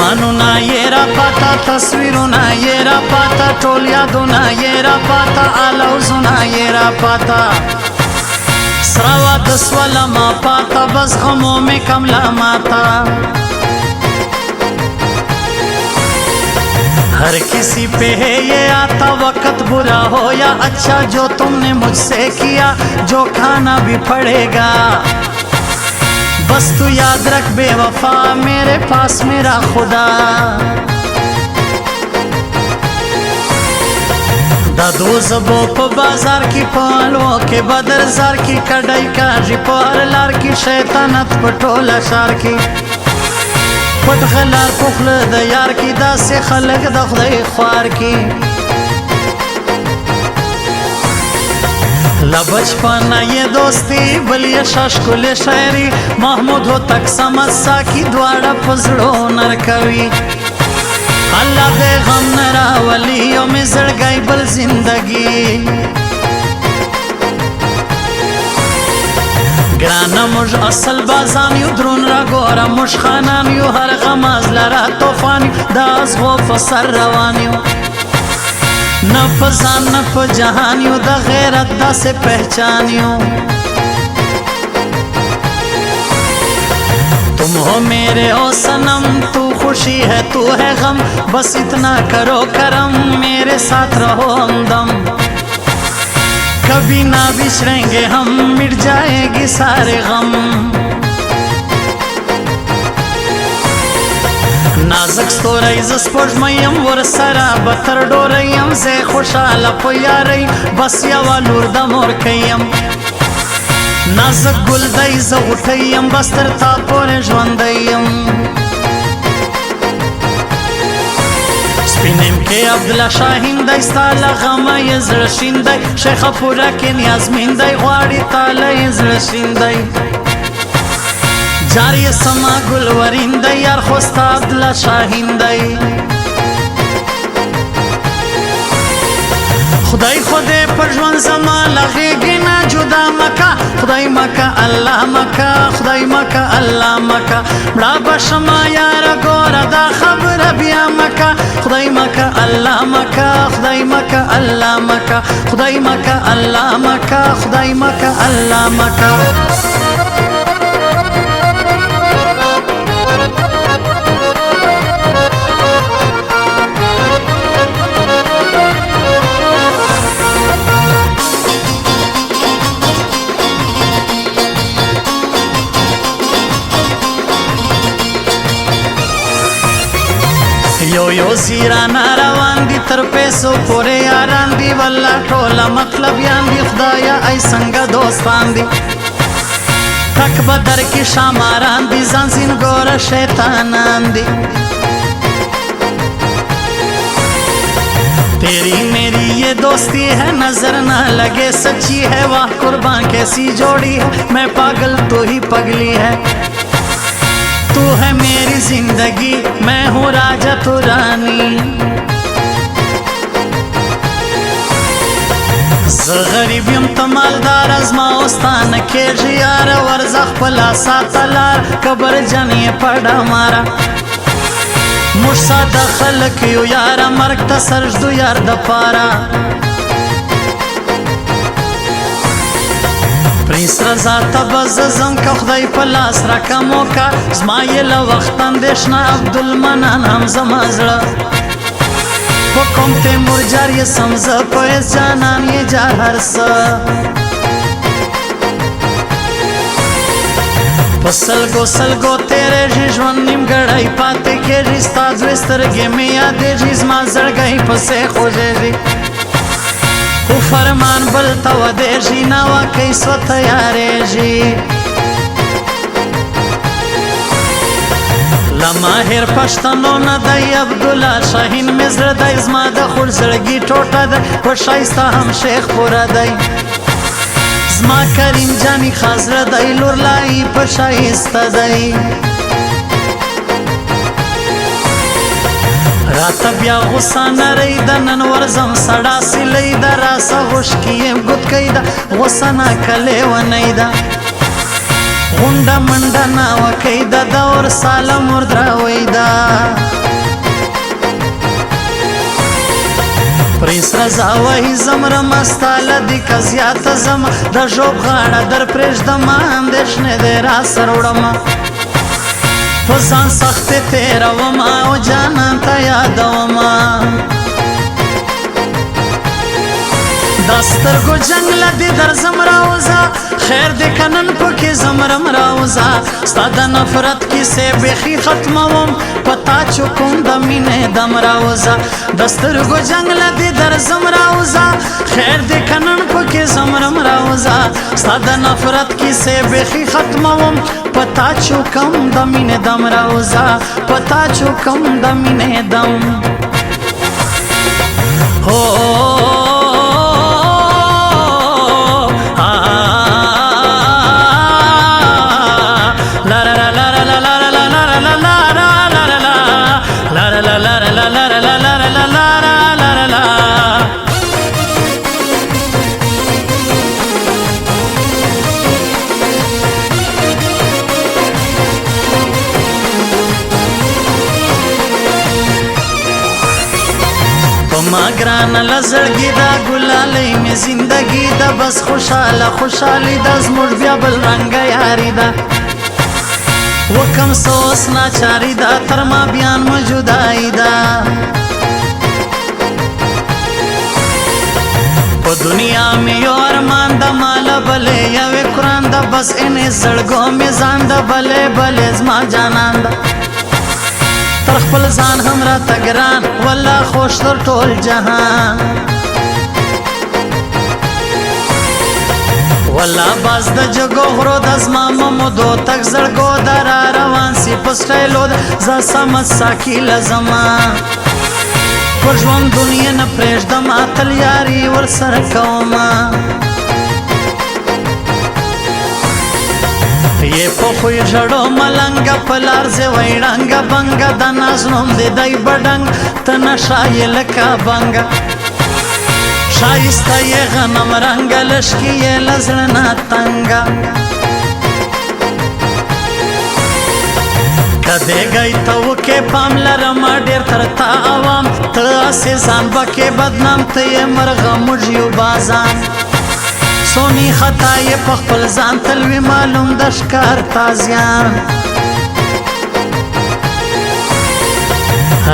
ارمانونا یې را پاته تصویرونه یې را پاته ټول یادونه یې را پاته الوزونه یې را پاته سره واده سوله ما پاته بس غمو مې کمله ماته हर किसी पे है ये आता वक्त बुरा हो या अच्छा जो तुमने मुझसे किया जो खाना भी पड़ेगा बस तू याद रख बेवफा मेरे पास मेरा खुदा दा दो जबो पे बाजार की पालो के बदर जार की कड़ाई का रिपोर लार की शैतानत पटोला शार की पट غلار پخل د یار کی داسې خلق د خدای خوار کی لا بچپنا یہ دوستی بل یہ شاشکل شاعری محمود ہو تک سمسا کی دواړه پزړو نر کوي الله دې غم نرا ولی او می زړګای بل زندگی گرانا مج اصل بازانیو درون را گورا مش خانانیو هر غماز لرا توفانیو داز غوف سر روانیو نا پزان نا پا جہانیو دا غیرت دا سے پہچانیو تم ہو میرے او سنم تو خوشی ہے تو ہے غم بس اتنا کرو کرم میرے ساتھ رہو ہمدم कभी ना बिछड़ेंगे हम मिट जाएगी सारे गम नाजक स्तोरी ز سپوږمیم ور سره بتر ډوریم زه خوشاله په یاري بس یو لور د مور کيم نازک ګل دای ز غټیم بس تر تا پورې ژوندیم سپینم کې عبدالله شاهین دای ستاله غمه یې زړه شیندی شیخه پوره کې نیازمین دی غواړي تاله یې زړه شیندی جار یې سما ګلورین دی یار خو ستا عبدالله شاهین دی خدای خدای پر ژوند زما له غېږې نه جدا مکه خدای مکه الله مکه خدای مکه الله مکه مړه به شمه یاره ګوره دا خبره بیا مکه خدای مکه الله مکه خدای مکه الله مکه خدای مکه الله مکه خدای مکه الله مکه یو یو زیران روان دي تر پیسو پورې یاران دي والله ټوله مطلب یان دي خدایا ای څنګه دوستان دي تک بدر کې شاماران دي ځان زین ګوره شیطانان دي तेरी मेरी ये दोस्ती है नजर ना लगे सच्ची है वाह कुर्बान कैसी जोड़ी है मैं पागल तू ही पगली है तू है मेरी जिंदगी मैं हूँ राजा तू रानी ز غریب یم ته مالدار ازما اوستانه کېږي یاره ورځه خپله ساته لار کبر جن یې پډه ماره موږ ساده خلک یو یاره مرګ ته سر ږدو یار دپاره پرنس رضا ته به زه ځم که خدای په لاس راکم وکړه زما یې له وخت اندېښنه عبدالمنان هم زما زړه په کوم تیمور جار یې سم زه په هېڅ جانان یې جار هر څه په سلګو سلګو تېرېږي ژوند نیمګړی پاتې کېږي ستا دوې سترګې مې یادېږي زما زړګی پسې خوږېږي خو فرمان بل ته ودېږي ناوکۍ سوه تیارېږي له ماهر پښتنو نه دی عبدالله شاهین مې زړه دی زما د خوږ زړګي ټوټه دی په ښایسته هم شیخ پوره دی زما کریم جانی خزره دی لور لایي په ښایسته دی راته بیا غوسه نری د نن ورځم سړه سیلی ده راسه غوښکي یم ګوتکی ده غوسه ناکه لیونی ده غونډه منډه ناوکۍ د دور ساله مور دراوۍ ده پرې سره زاوهي زمرمه ستا له دیکه زیاته ځمه د ژوب غاړه در پرېږدمه اندېښنې دې را سر وړمه په ځان سختې تېرومه او جانان ته یادومه دا سترګو جنګ له دې درځم راوځه خیر دې که نن پکې زمرم راوځه ستا د نفرت کیسې بیخي ختموم په تا چې کوم د مینې دم راوځه د سترګو جنګ له دې درځم راوځه خیر دې که نن پکې زمرم راوځه ستا د نفرت کیسې بیخي ختموم په تا چې کوم د مینې دم راوځه په تا چې کوم د مینې دم هو ما ګرانه لزړګي دا ګلالۍ مې زندګي ده بس خوشاله خوشالي ده زموږ بیا بل رنګه یاري ده وکم سوس ناچاري ده تر ما بیان مو جدایي ده په دنیا مې یو ارمان ده ماله بلې یوې قرآن ده بس انې زړګو مې ځان ده بلې بلې زما جانان ده تر خپل ځان هم راته ګران والله خوش تر ټول جهان والله باز د جګو غرو د زما ممدو تک زړګو د را روان سي په سټایلو زه سمت ساکي لزما په ژوند دنیا نه پرېږدم تل یاري ورسره کومه یې په خوی ژړو ملنګه په لار زه ویړنګه بنګه د ناز نوم دې دی بډنګ ته نشه یې لکه بنګه ښایسته یې غنم رنګه لښکي یې له زړه نه تنګه که دیګی ته وکې پاملرمه ډېر تر تا عوام ته هسې ځان بکې بدنام ته یې مرغه موږ یو بازان سونی خطا یې په خپل ځان تل وي معلوم د ښکار تازیان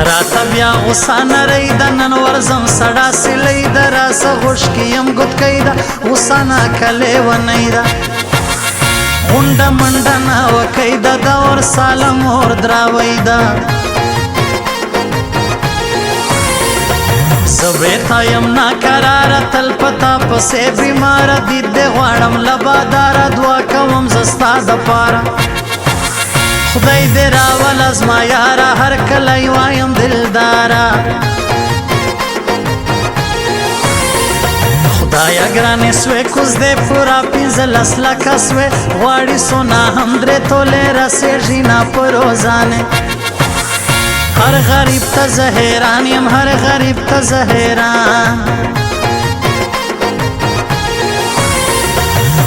راته بیا غوسه نری د نن ورځم سړه سیلۍ ده راسه غوښکې یم ګوتکۍ ده غوسه ناکه لیونۍ ده غونډه منډه ناوکۍ ده د اور ساله مور دراوۍ ده زه بېرته یم ناکراره تل په تا پسې بیماره دید دې غواړم له باداره دعا کوم زه ستا دپاره خدای دې راوله زما یاره هر کله یې وایم دلداره خدایه ګرانې سوې کوزدې پوره 15 لکه سوې غواړي سونا هم 3 تولې رسېږي نه په روزانې هر غریب ته زه حیران یم هر غریب ته زه حیران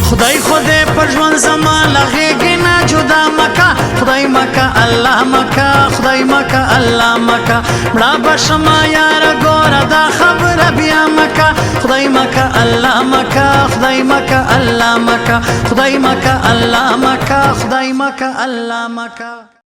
خدای خدای په ژوند زما له غېږې نه جدا مکه خدای مکه الله مکه خدای مکه الله مکه مړه به شمه یاره ګوره دا خبره بیا مکه خدای مکه الله مکه خدای مکه الله مکه خدای مکه الله مکه خدای مکه الله مکه